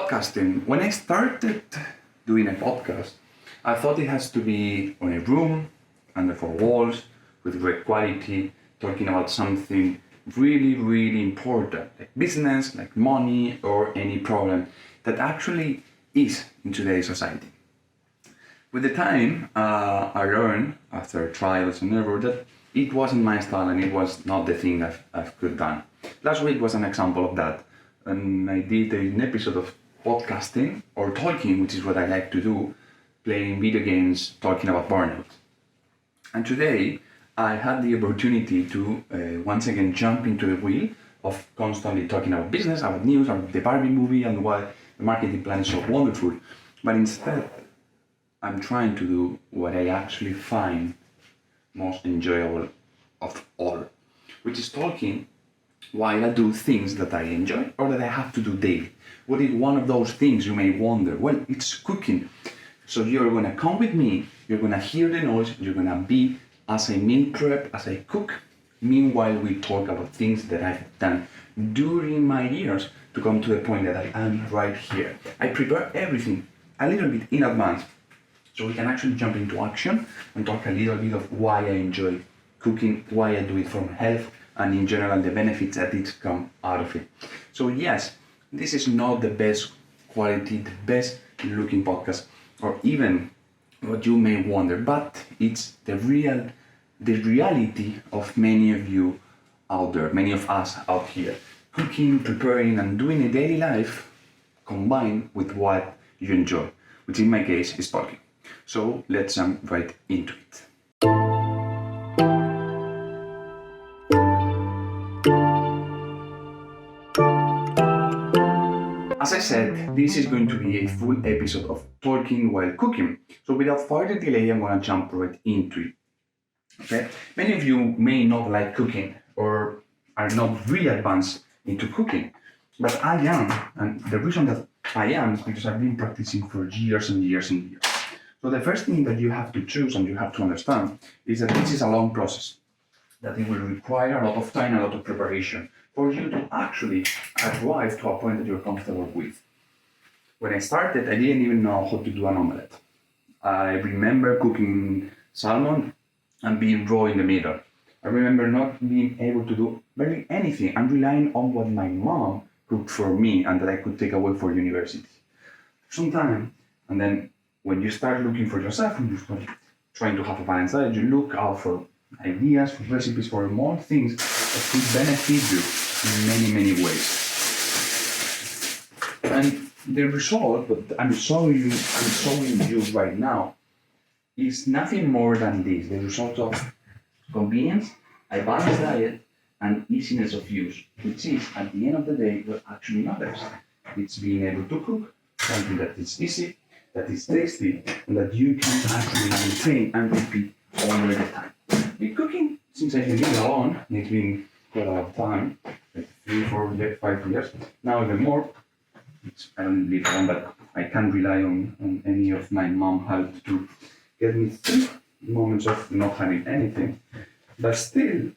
Podcasting. When I started doing a podcast, I thought it has to be on a room, under four walls, with great quality, talking about something really, really important, like business, like money, or any problem that actually is in today's society. With the time, I learned, after trials and error, that it wasn't my style and it was not the thing I could done. Last week was an example of that. And I did an episode of podcasting or talking, which is what I like to do, playing video games, talking about burnout. And today I had the opportunity to once again jump into the wheel of constantly talking about business, about news, about the Barbie movie and why the marketing plan is so wonderful. But instead, I'm trying to do what I actually find most enjoyable of all, which is talking while I do things that I enjoy or that I have to do daily. What is one of those things, you may wonder? Well, it's cooking. So you're gonna come with me, you're gonna hear the noise, you're gonna be as I meal prep, as I cook. Meanwhile, we talk about things that I've done during my years to come to the point that I am right here. I prepare everything a little bit in advance so we can actually jump into action and talk a little bit of why I enjoy cooking, why I do it for my health, and in general the benefits that it come out of it. So yes, this is not the best quality, the best looking podcast, or even what you may wonder, but it's the reality of many of you out there, many of us out here, cooking, preparing, and doing a daily life combined with what you enjoy, which in my case is talking. So let's jump right into it. As I said, this is going to be a full episode of talking while cooking. So without further delay, I'm going to jump right into it. Okay? Many of you may not like cooking or are not really advanced into cooking, but I am, and the reason that I am is because I've been practicing for years and years and years. So the first thing that you have to choose and you have to understand is that this is a long process, that it will require a lot of time, a lot of preparation for you to actually arrive to a point that you're comfortable with. When I started, I didn't even know how to do an omelette. I remember cooking salmon and being raw in the middle. I remember not being able to do barely anything and relying on what my mom cooked for me and that I could take away for university. Sometime, and then when you start looking for yourself and you start trying to have a balanced diet, you look out for ideas, for recipes, for more things that could benefit you in many, many ways. And the result that I'm showing you right now is nothing more than this, the result of convenience, a balanced diet, and easiness of use, which is, at the end of the day, what actually matters. It's being able to cook something that is easy, that is tasty, and that you can actually maintain and repeat all the time. With cooking, since I've been living alone, and it's been quite a lot of time, like 3, 4, 5 years, now even more, I don't live alone, but I can't rely on any of my mom help to get me through moments of not having anything. But still,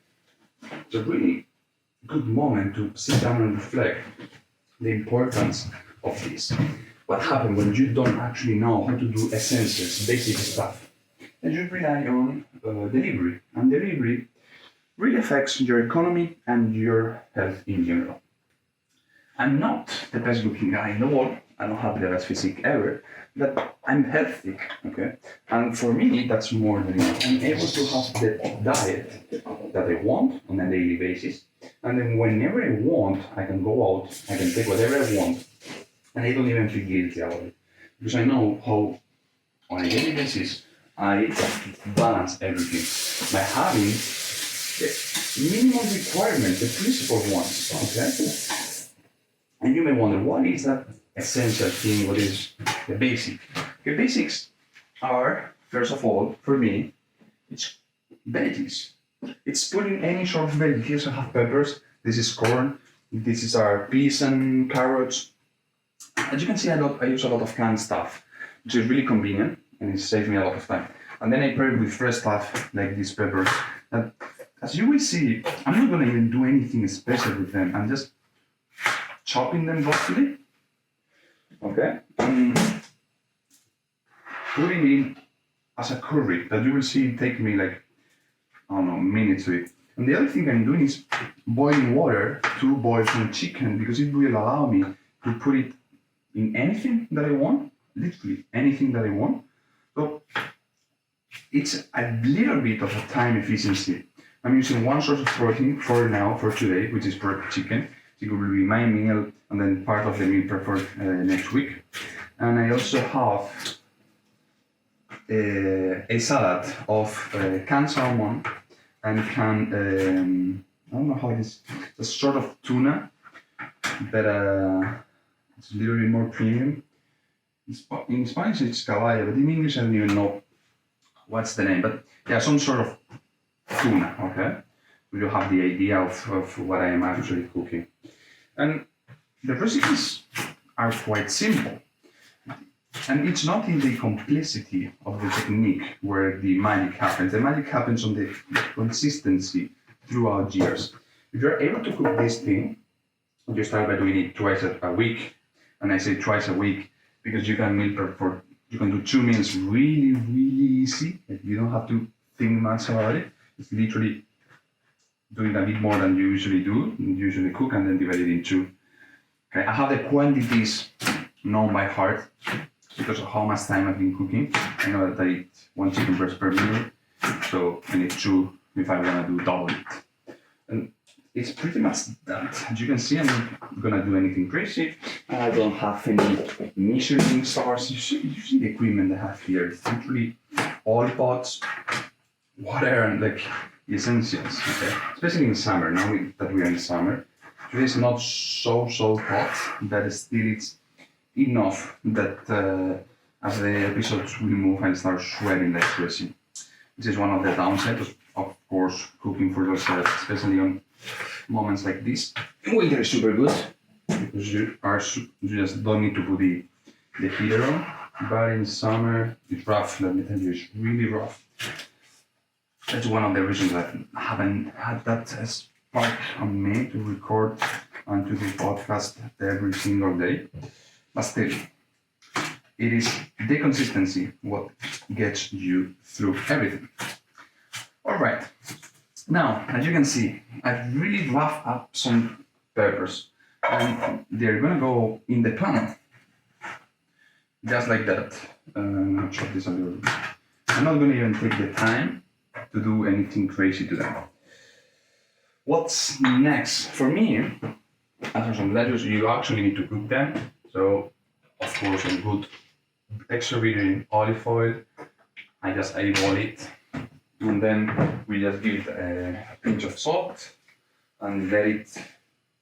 it's a really good moment to sit down and reflect the importance of this. What happens when you don't actually know how to do essentials, basic stuff? And you rely on delivery. And delivery really affects your economy and your health in general. I'm not the best looking guy in the world. I don't have the best physique ever, but I'm healthy, okay? And for me, that's more than enough. I'm able to have the diet that I want on a daily basis. And then whenever I want, I can go out, I can take whatever I want, and I don't even feel guilty about it. Because I know how, on a daily basis, I balance everything by having the minimum requirements, the principal ones, okay? And you may wonder, what is that essential thing? What is the basic? The basics are, first of all, for me, it's veggies. It's putting any sort of veggie. Here I have peppers, this is corn, this is our peas and carrots. As you can see, I use a lot of canned stuff, which is really convenient and it saves me a lot of time. And then I pair it with fresh stuff like these peppers. And as you will see, I'm not going to even do anything special with them. I'm just chopping them roughly Okay? Put it in as a curry that you will see take me like, I don't know, minutes to it. And the other thing I'm doing is boiling water to boil some chicken because it will allow me to put it in anything that I want, literally anything that I want. So it's a little bit of a time efficiency. I'm using one source of protein for now, for today, which is pork chicken. It will be my meal and then part of the meal prep for next week. And I also have a salad of canned salmon and canned, I don't know how it is, a sort of tuna that it's a little bit more premium. In Spanish it's caballo, but in English I don't even know what's the name, but yeah, some sort of tuna, okay? So you have the idea of what I am actually cooking. And the recipes are quite simple. And it's not in the complexity of the technique where the magic happens. The magic happens on the consistency throughout years. If you're able to cook this thing, you start by doing it twice a week. And I say twice a week because you can meal prep for, you can do 2 meals really, really easy. You don't have to think much about it. It's literally doing a bit more than you usually do. You usually cook and then divide it in 2. Okay, I have the quantities known by heart because of how much time I've been cooking. I know that I eat 1 chicken breast per meal, so I need 2 if I want to do double it. And it's pretty much that. As you can see, I'm not gonna do anything crazy. I don't have any Michelin stars. You see the equipment I have here. It's literally oil pots, water, and like the essentials. Okay, especially in summer. Now that we are in summer, today is not so hot, but still it's enough that as the episodes will move, I'll start sweating like crazy. This is one of the downsides, of course, cooking for yourself, especially on moments like this. Winter is super good because you just don't need to put the heater on. But in summer, it's rough. Let me tell you, it's really rough. That's one of the reasons that I haven't had that spark on me to record and to do podcast every single day. But still, it is the consistency what gets you through everything. All right. Now, as you can see, I've really roughed up some peppers and they're gonna go in the pan. Just like that. I'm gonna chop this a little bit. I'm not gonna even take the time to do anything crazy to them. What's next? For me, after some lettuce, you actually need to cook them. So, of course, some good extra virgin olive oil. I just eyeball it. And then we just give it a pinch of salt and let it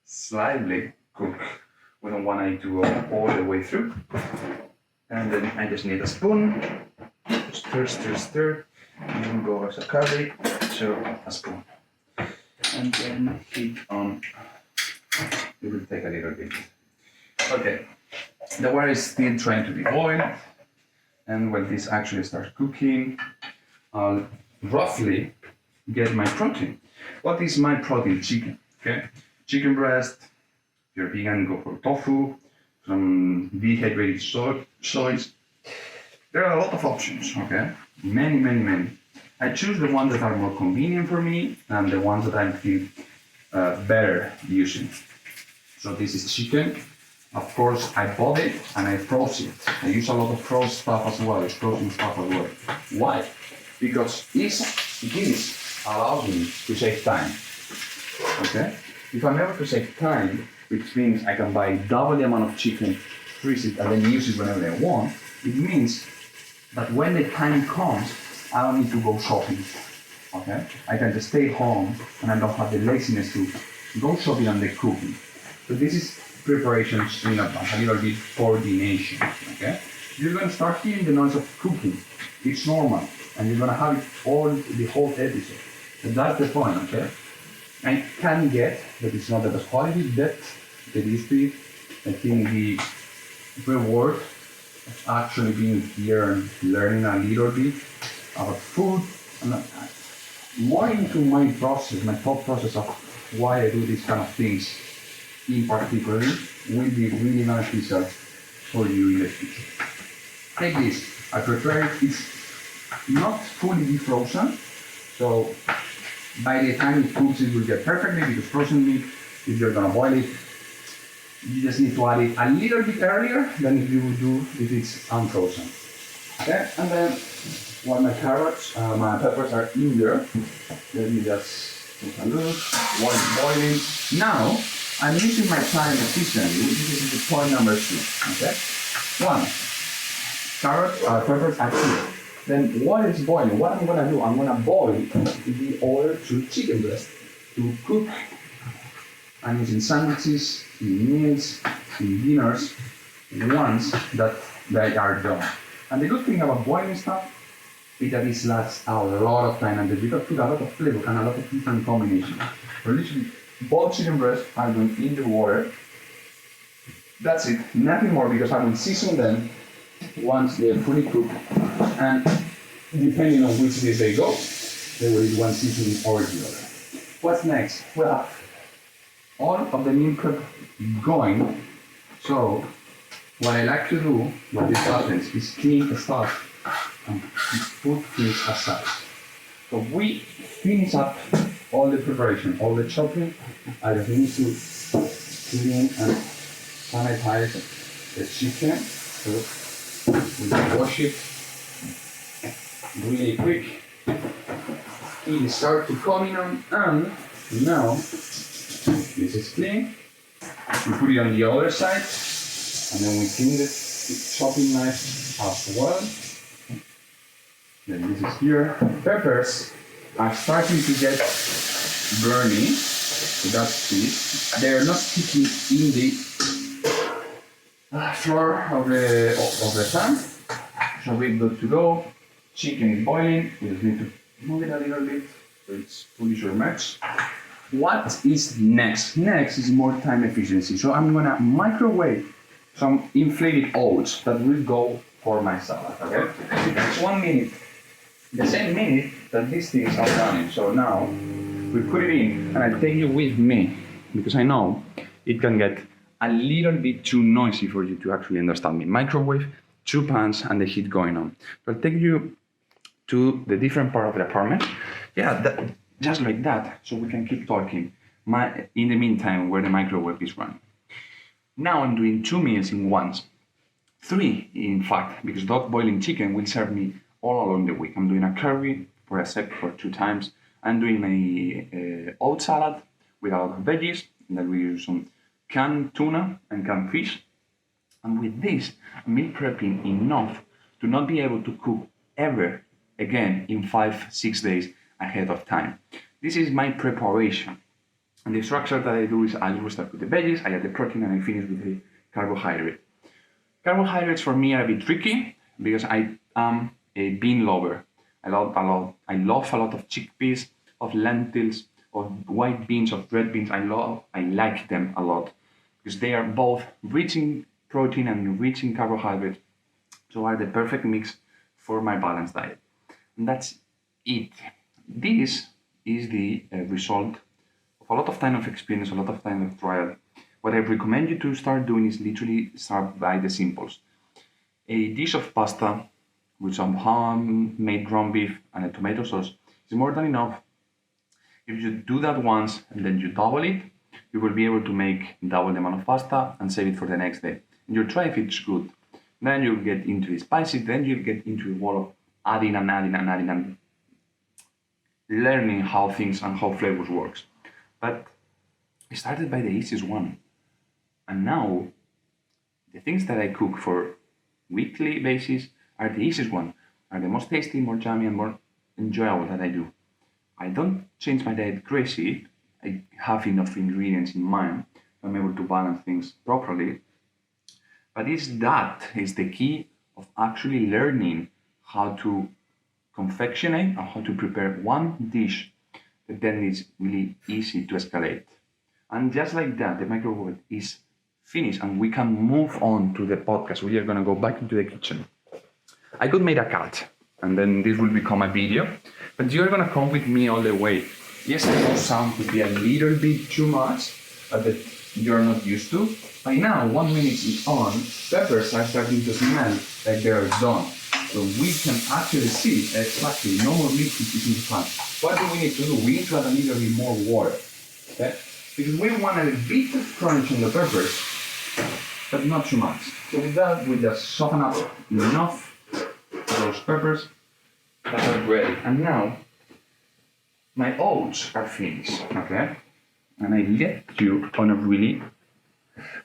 slightly cook. We don't want it to go all the way through. And then I just need a spoon. Stir. And then go as a curry, so a spoon. And then heat on. It will take a little bit. Okay, the water is still trying to be boiled. And when this actually starts cooking, I'll roughly get my protein. What is my protein? Chicken, okay? Chicken breast. If you're vegan, go for tofu, some dehydrated soys. There are a lot of options, okay? Many. I choose the ones that are more convenient for me and the ones that I feel better using. So this is chicken. Of course, I bought it and I froze it. I use a lot of frozen stuff as well, frozen stuff as well. Why? Because this allows me to save time. Okay? If I'm able to save time, which means I can buy double the amount of chicken, freeze it, and then use it whenever I want, it means that when the time comes, I don't need to go shopping. Okay? I can just stay home and I don't have the laziness to go shopping and then cooking. So this is preparations in advance, a little bit coordination. Okay? You're gonna start hearing the noise of cooking. It's normal. And you're gonna have it all the whole episode. And that's the point, okay? I can get that it's not the best quality, but the history, I think the reward of actually being here and learning a little bit about food and more into my process, my thought process of why I do these kind of things in particular will be really beneficial for you in the future. Take this. I prefer it's not fully defrozen, so by the time it cooks it will get perfectly, because frozen meat, if you're gonna boil it, you just need to add it a little bit earlier than if you would do if it's unfrozen. Okay, and then while my carrots, my peppers are in there, let me just take a look while it's boiling. Now, I'm using my time efficiently. This is point number 2. Okay, 1. Carrots, peppers are here. Then while it's boiling, what I'm gonna do, I'm gonna boil the other 2 chicken breasts to cook. I'm using sandwiches, in meals, in dinners, once that they are done. And the good thing about boiling stuff is that it lasts a lot of time, and you can put a lot of flavor and a lot of different combinations. So literally, boiled chicken breasts are going in the water. That's it, nothing more, because I will season them once they're fully cooked. And depending on which dish they go, they will eat one seasoning or the other. What's next? Well, all of the meal prep going. So what I like to do when this happens is clean the stuff and put things aside. So we finish up all the preparation, all the chopping. I just need to clean and sanitize the chicken. So we wash it really quick. It starts to coming on, and now this is clean. We put it on the other side, and then we clean the chopping knife as well. Then this is here. Peppers are starting to get burny, so that's it. They're not sticking in the floor of the pan, so we're good to go. Chicken is boiling. We just need to move it a little bit so it's fully submerged. What is next? Next is more time efficiency. So I'm gonna microwave some inflated oats that will go for my salad. Okay? It's 1 minute. The same minute that these things are running. So now we put it in, and I take you with me because I know it can get a little bit too noisy for you to actually understand me. Microwave, 2 pans, and the heat going on. So I'll take you to the different part of the apartment. Yeah, just like that, so we can keep talking. In the meantime, where the microwave is running. Now I'm doing 2 meals in once. 3, in fact, because dog boiling chicken will serve me all along the week. I'm doing a curry for a sec for 2 times. I'm doing a oat salad with a lot of veggies, and then we use some canned tuna and canned fish. And with this, I'm meal prepping enough to not be able to cook ever again in 5-6 days ahead of time. This is my preparation. And the structure that I do is I always start with the veggies, I add the protein, and I finish with the carbohydrate. Carbohydrates for me are a bit tricky because I am a bean lover. I love a lot of chickpeas, of lentils, of white beans, of red beans. I like them a lot because they are both rich in protein and rich in carbohydrates. So are the perfect mix for my balanced diet. And that's it. This is the result of a lot of time of experience, a lot of time of trial. What I recommend you to start doing is literally start by the simples. A dish of pasta with some homemade ground beef and a tomato sauce is more than enough. If you do that once and then you double it, you will be able to make double the amount of pasta and save it for the next day. And you'll try if it's good. Then you'll get into the spices, then you'll get into a wall of adding and learning how things and how flavors works. But I started by the easiest one. And now the things that I cook for weekly basis are the easiest one, are the most tasty, more yummy, and more enjoyable that I do. I don't change my diet crazy. I have enough ingredients in mind. I'm able to balance things properly. But that is the key of actually learning how to confectionate and how to prepare one dish that then is really easy to escalate. And just like that, the microwave is finished and we can move on to the podcast. We are going to go back into the kitchen. I could make a cut and then this will become a video, but you're going to come with me all the way. Yes, I know sound could be a little bit too much, but that you're not used to. By now, 1 minute on, peppers are starting to smell like they're done. So we can actually see exactly no more liquid is in the pan. What do we need to do? We need to add a little bit more water. Okay? Because we want a bit of crunch on the peppers, but not too much. So with that, we just soften up enough those peppers that are ready. And now, my oats are finished, okay? And I left you on a really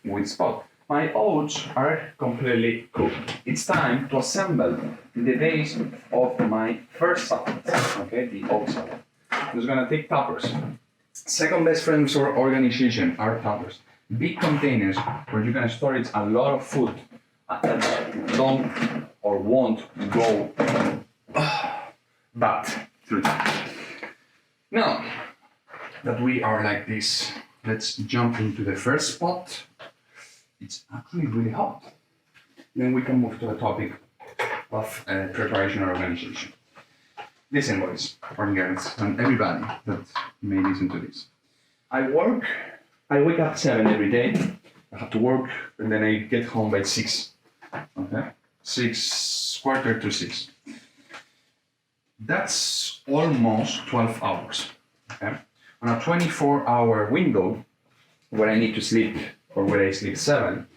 good spot. My oats are completely cooked. It's time to assemble the base of my first salad, okay, the oat salad. I'm just gonna take toppers. Second best friends for organization are toppers. Big containers where you can store a lot of food that don't or won't go bad through time. Now that we are like this, let's jump into the first spot. It's actually really hot. Then we can move to the topic of preparation or organization. Listen, boys or girls, and everybody that may listen to this. I wake up 7 every day. I have to work, and then I get home by 6. Okay, 6, quarter to 6. That's almost 12 hours. Okay, on a 24-hour window, where I need to sleep or where I sleep 7,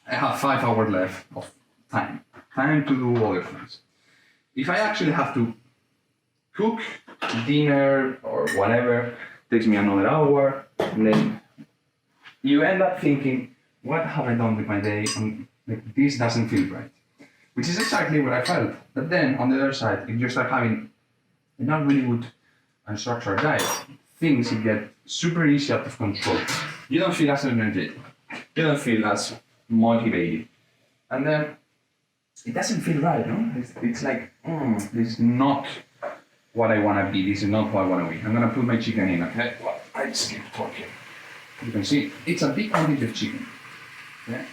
I have 5 hours left of time to do other things. If I actually have to cook dinner or whatever, takes me another hour, and then you end up thinking, what have I done with my day? And like, this doesn't feel right. Which is exactly what I felt. But then on the other side, if you start having a not really good and structured diet, things get super easy out of control. You don't feel as energetic. You don't feel as motivated. And then it doesn't feel right, no? It's like, this is not what I want to be. This is not what I want to be. I'm going to put my chicken in, okay? Well, I just keep talking. You can see, it's a big quantity of chicken. Okay?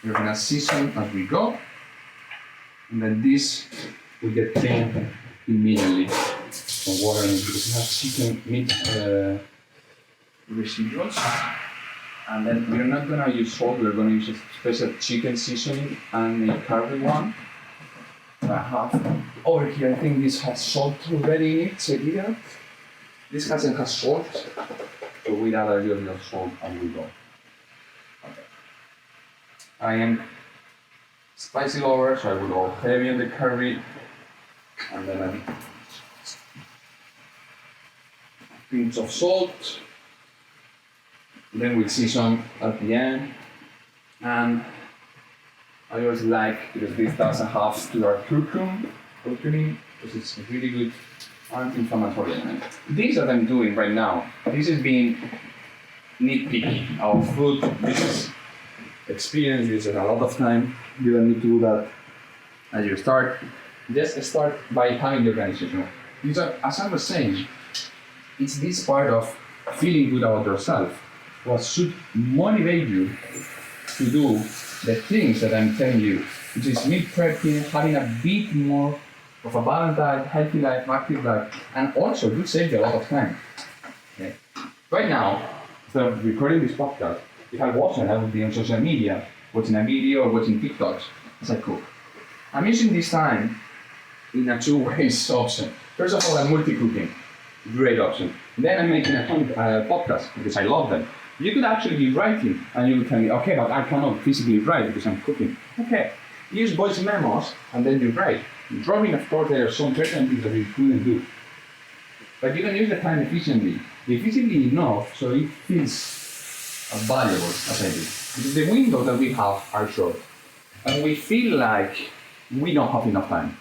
We're going to season as we go. And then this will get cleaned immediately from water and because it has chicken meat residuals. And then we're not gonna use salt, we're gonna use a special chicken seasoning and a curry one. I have over here, I think this has salt already in it, check it out. This doesn't have salt, so we add a little bit of salt and we go. Okay. I am spicy lover, so I will go heavy on the curry, and then a pinch of salt. Then we'll season at the end, and I always like, because this doesn't have to our curcumin, because it's a really good anti-inflammatory element. This that I'm doing right now, this is being nitpicky. Our food, this is experience, this is a lot of time. You don't need to do that as you start. Just start by having the organization. These are, as I was saying, it's this part of feeling good about yourself what should motivate you to do the things that I'm telling you, which is meal prepping, having a bit more of a balanced diet, healthy life, active life, and also it will save you a lot of time. Okay. Right now, instead of recording this podcast, if I wasn't, I would be on social media, watching a video or watching TikToks as I cook. I'm using this time in a 2 ways option. First of all, I'm multi-cooking, great option. Then I'm making a podcast because I love them. You could actually be writing and you would tell me, okay, but I cannot physically write because I'm cooking. Okay, use voice memos and then you write. Drawing, of course, there are some certain things that you couldn't do. But you can use the time efficiently enough so it feels valuable as I do. Because the windows that we have are short. And we feel like we don't have enough time.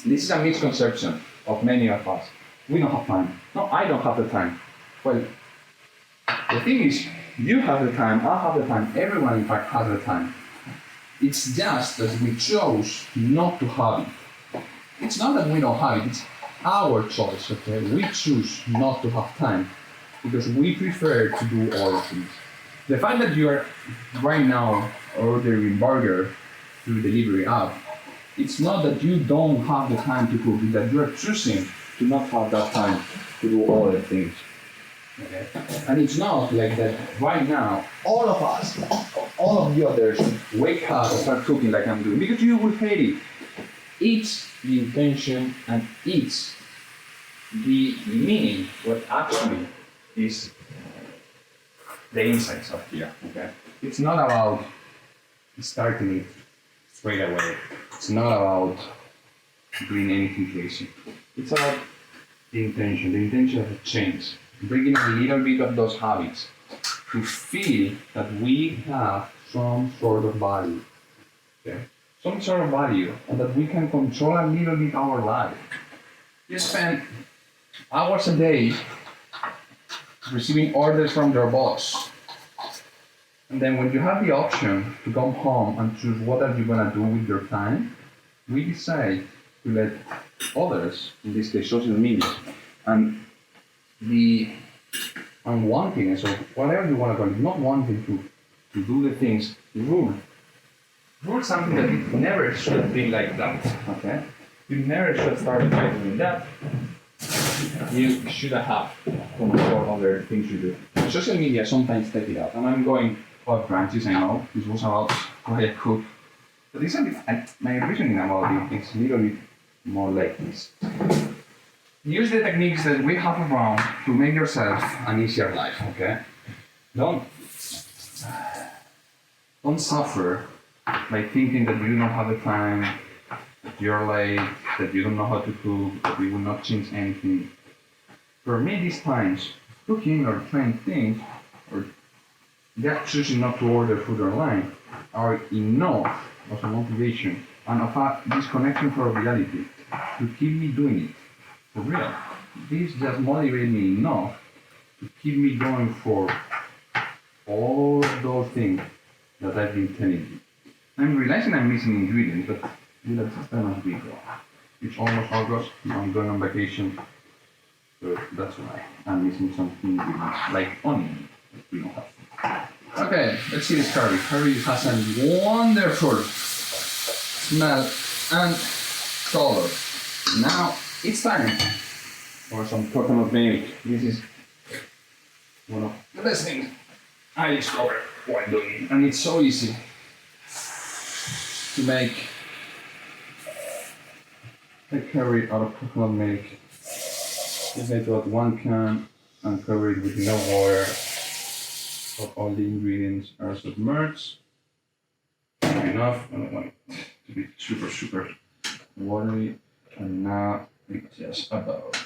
This is a misconception of many of us. We don't have time. No, I don't have the time. Well, the thing is, you have the time, I have the time, everyone in fact has the time. It's just that we chose not to have it. It's not that we don't have it, it's our choice, okay? We choose not to have time because we prefer to do other things. The fact that you are right now ordering burger through delivery app, it's not that you don't have the time to cook, it's that you are choosing to not have that time to do other things. Okay? And it's not like that right now, all of us, all of the others, wake up and start cooking like I'm doing, because you will hate it. It's the intention and it's the meaning, what actually is the insights of here. Okay? It's not about starting it straight away. It's not about doing anything crazy. It's about the intention of a change. Bringing a little bit of those habits to feel that we have some sort of value. Okay? Some sort of value, and that we can control a little bit our life. You spend hours a day receiving orders from your boss. And then when you have the option to come home and choose what are you gonna do with your time, we decide to let others, in this case social media, and the unwantedness of whatever you want to call it, not wanting to do the things, rule something that it never should have been like that, okay? You never should have started by doing that. You should have control over things you do. Social media sometimes take it out, and I'm going off branches, I know, this was about why I cook. But this is my reasoning about it is a little bit more like this. Use the techniques that we have around to make yourself an easier life, okay? Don't suffer by thinking that you don't have the time, that you're late, that you don't know how to cook, that you will not change anything. For me, these times, cooking or trying things, or just choosing not to order food online, are enough of a motivation and of a disconnection from reality to keep me doing it. For real. This just motivates me enough to keep me going for all of those things that I've been telling you. I'm realizing I'm missing ingredients, but that's time as we go. It's almost August, I'm going on vacation, so that's why I'm missing some ingredients, like onion, that we don't have. Okay, let's see this curry. Curry has a wonderful smell and color. Now it's time for some coconut milk. This is one of the best things I discovered while doing it, and it's so easy to make a curry out of coconut milk. Just need to add 1 can and cover it with no water. So all the ingredients are submerged. Enough. I don't want it to be super watery. And now it's just about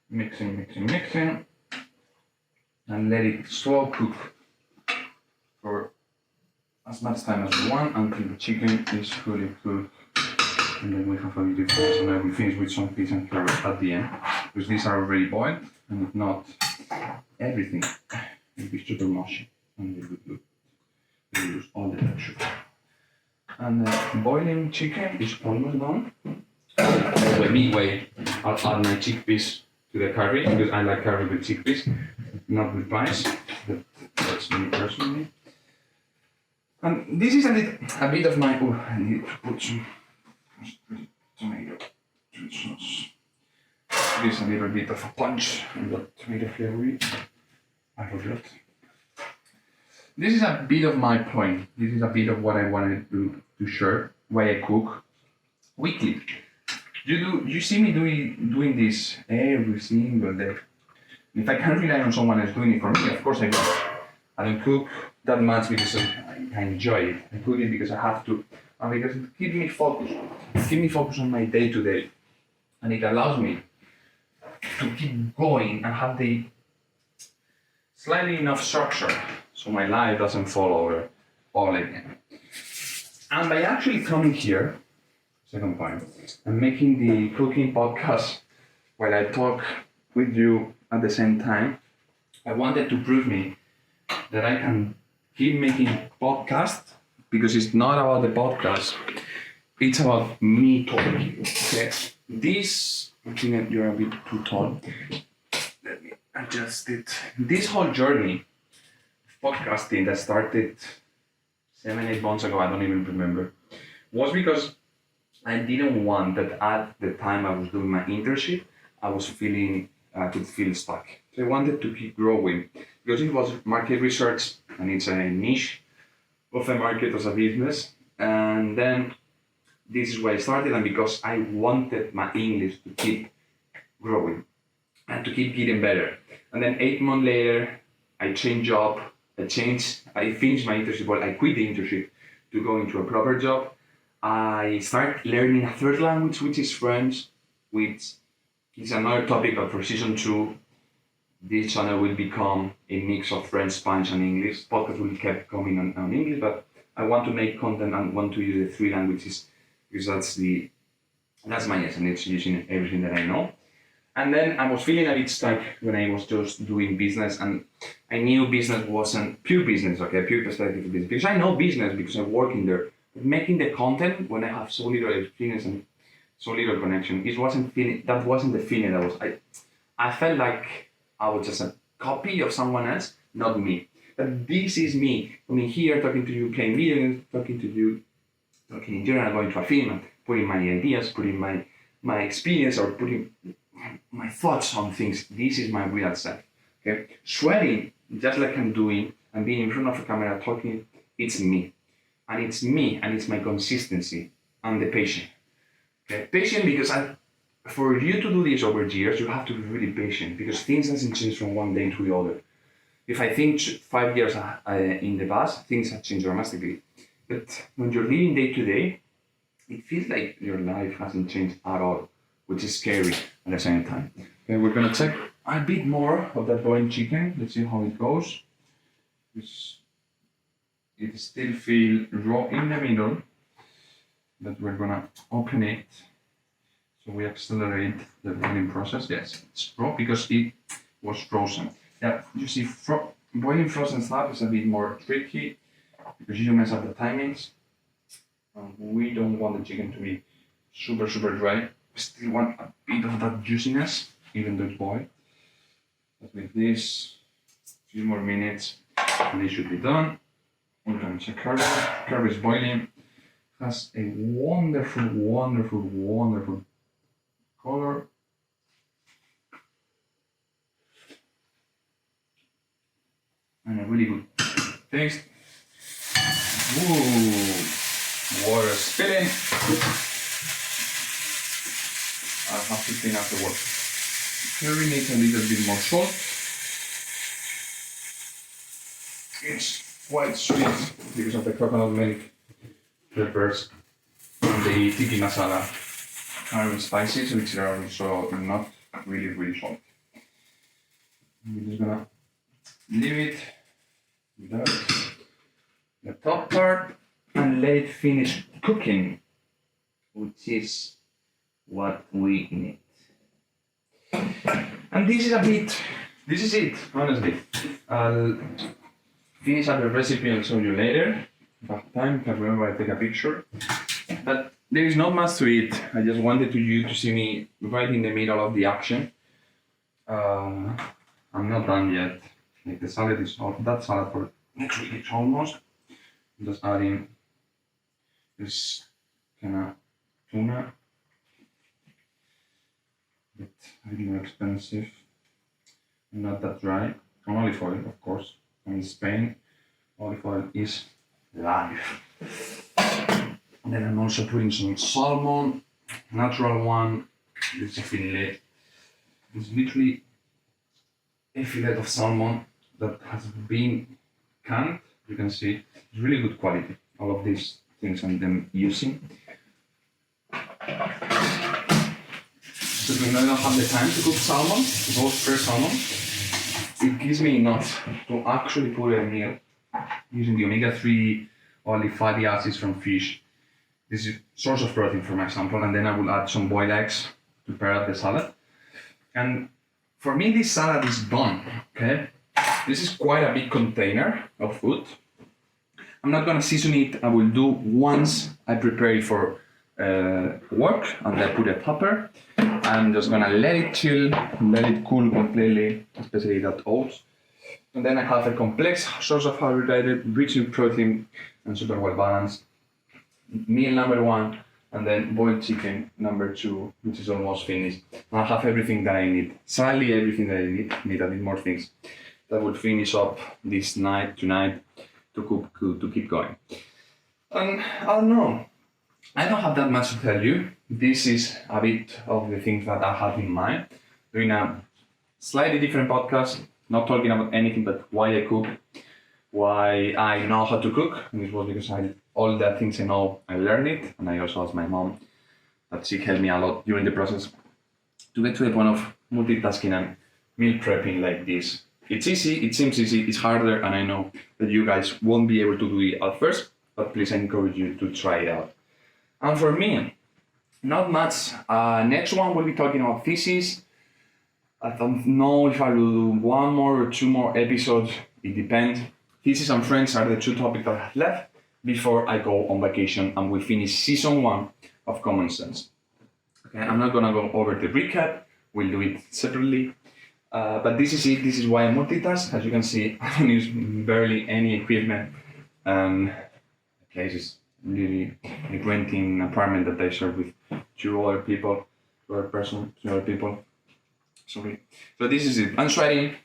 mixing, and let it slow cook for as much time as you want until the chicken is fully cooked. And then we have a beautiful, and I will finish with some peas and carrots at the end, because these are already boiled, and if not, everything will be super mushy, and they will lose all the texture. And the boiling chicken is almost done. Midway, I'll add my chickpeas to the curry, because I like curry with chickpeas, not with rice, but that's me personally. And this is a bit of my, I need to put some tomato sauce. Gives a little bit of a punch in the tomato flavor. I forgot. This is a bit of my point. This is a bit of what I wanted to share, why I cook weekly. You see me doing this every single day. If I can't rely on someone else doing it for me, of course I will. I don't cook that much because I enjoy it. I cook it because I have to, and because it keeps me focused. It keeps me focused on my day to day, and it allows me to keep going and have the slightly enough structure so my life doesn't fall over all again. And by actually coming here, second point, and making the cooking podcast while I talk with you at the same time, I wanted to prove me that I can keep making podcasts, because it's not about the podcast, it's about me talking. Okay? This, I think you're a bit too tall. Let me adjust it. This whole journey of podcasting that started 7-8 months ago, I don't even remember, was because I didn't want that at the time I was doing my internship, I was feeling I could feel stuck. So I wanted to keep growing because it was market research and it's a niche of a market as a business. And then this is where I started, and because I wanted my English to keep growing and to keep getting better. And then 8 months later, I changed job, I finished my internship, well, I quit the internship to go into a proper job. I started learning a third language, which is French, which is another topic, but for season 2, this channel will become a mix of French, Spanish, and English. Podcast will keep coming on English, but I want to make content and want to use the 3 languages because that's my essence. It's using everything that I know. And then I was feeling a bit stuck when I was just doing business, and I knew business wasn't pure business, okay, pure perspective of business. Because I know business because I work in there. But making the content when I have so little experience and so little connection, that wasn't the feeling I felt like I was just a copy of someone else, not me. But this is me coming here, talking to you, playing video games, talking in general, going to a film, and putting my ideas, putting my experience, or putting my thoughts on things. This is my real self. Okay, sweating just like I'm doing and being in front of a camera talking, it's me, and it's my consistency and the patient. Okay, patient because for you to do this over years, you have to be really patient because things doesn't change from one day to the other. If I think 5 years in the past, things have changed dramatically. But when you're living day to day, it feels like your life hasn't changed at all, which is scary at the same time. Okay, we're gonna check a bit more of that boiled chicken. Let's see how it goes. It still feels raw in the middle, but we're gonna open it. So we accelerate the boiling process. Yes, it's raw because it was frozen. Yeah, you see, boiling frozen stuff is a bit more tricky because you mess up the timings. We don't want the chicken to be super, super dry. We still want a bit of that juiciness, even though it's boiled. But with this, a few more minutes, and it should be done. We're going to check curry. Curry is boiling. Has a wonderful, wonderful, wonderful color. And a really good taste. Ooh, water spilling. I'll have to clean afterwards. Curry needs a little bit more salt. It's quite sweet because of the coconut milk, peppers, and the tiki masala curry spices, which are also not really, really salty. We're just gonna leave it without the top part and let it finish cooking, which is what we need. And this is it, honestly. I'll finish up the recipe and show you later. If I have time, because remember I take a picture. But there is not much to it. I just wanted you to see me right in the middle of the action. I'm not done yet. Like the salad is all, that salad for next week it's almost. I'm just adding this kind of tuna. But a bit more expensive. Not that dry. On olive oil, of course. In Spain, olive oil is life. And then I'm also putting some salmon, natural one. This is a fillet. It's literally a fillet of salmon that has been canned. You can see it's really good quality. All of these things I'm using. So when I don't have the time to cook salmon, to roast fresh salmon, it gives me enough to actually put a meal using the omega-3 oily fatty acids from fish. This is source of protein, for example, and then I will add some boiled eggs to pair up the salad. And for me, this salad is done, okay? This is quite a big container of food. I'm not gonna season it. I will do once I prepare it for work, and I put a topper. I'm just gonna let it chill, let it cool completely, especially that oats. And then I have a complex source of carbohydrate, rich in protein, and super well balanced. Meal number 1, and then boiled chicken number 2, which is almost finished. I have everything that I need. Sadly, everything that I need a bit more things that would finish up this night tonight to keep going. And I don't know. I don't have that much to tell you. This is a bit of the things that I have in mind. Doing a slightly different podcast, not talking about anything but why I cook, why I know how to cook. And this was because all the things I know, I learned it. And I also asked my mom that she helped me a lot during the process to get to the point of multitasking and meal prepping like this. It's easy, it seems easy, it's harder, and I know that you guys won't be able to do it at first, but please, I encourage you to try it out. And for me, not much. Next one, we'll be talking about thesis. I don't know if I will do 1 more or 2 more episodes, it depends. Thesis and friends are the 2 topics that I have left before I go on vacation and we finish season 1 of Commonsense. Okay, I'm not gonna go over the recap, we'll do it separately. But this is it, this is why I multitask. As you can see, I don't use barely any equipment. The place is really like renting an apartment that I share with 2 other people. Sorry. So this is it. I'm sweating,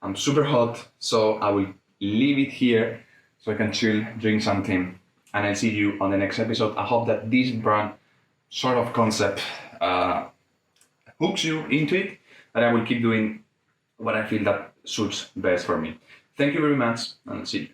I'm super hot, so I will leave it here so I can chill, drink something, and I'll see you on the next episode. I hope that this brand sort of concept hooks you into it, and I will keep doing what I feel that suits best for me. Thank you very much, and see you.